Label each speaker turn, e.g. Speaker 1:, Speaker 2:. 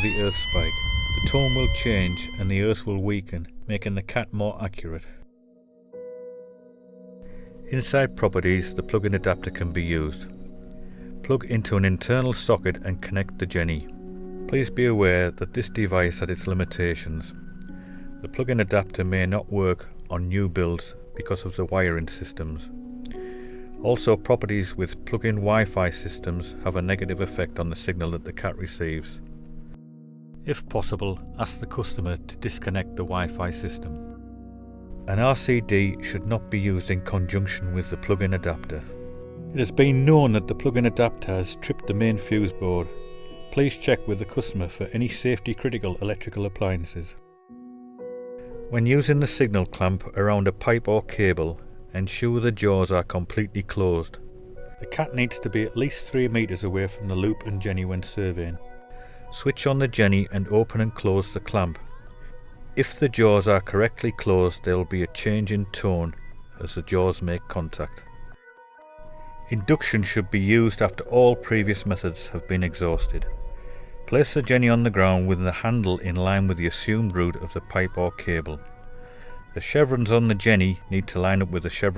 Speaker 1: the earth spike. The tone will change and the earth will weaken, making the CAT more accurate. Inside properties, the plug-in adapter can be used. Plug into an internal socket and connect the Genny. Please be aware that this device has its limitations. The plug-in adapter may not work on new builds because of the wiring systems. Also, properties with plug-in Wi-Fi systems have a negative effect on the signal that the CAT receives. If possible, ask the customer to disconnect the Wi-Fi system. An RCD should not be used in conjunction with the plug-in adapter. It has been known that the plug-in adapter has tripped the main fuse board. Please check with the customer for any safety critical electrical appliances. When using the signal clamp around a pipe or cable, ensure the jaws are completely closed. The CAT needs to be at least 3 meters away from the loop and Genny when surveying. Switch on the Genny and open and close the clamp. If the jaws are correctly closed, there will be a change in tone as the jaws make contact. Induction should be used after all previous methods have been exhausted. Place the Genny on the ground with the handle in line with the assumed route of the pipe or cable. The chevrons on the Genny need to line up with the chevrons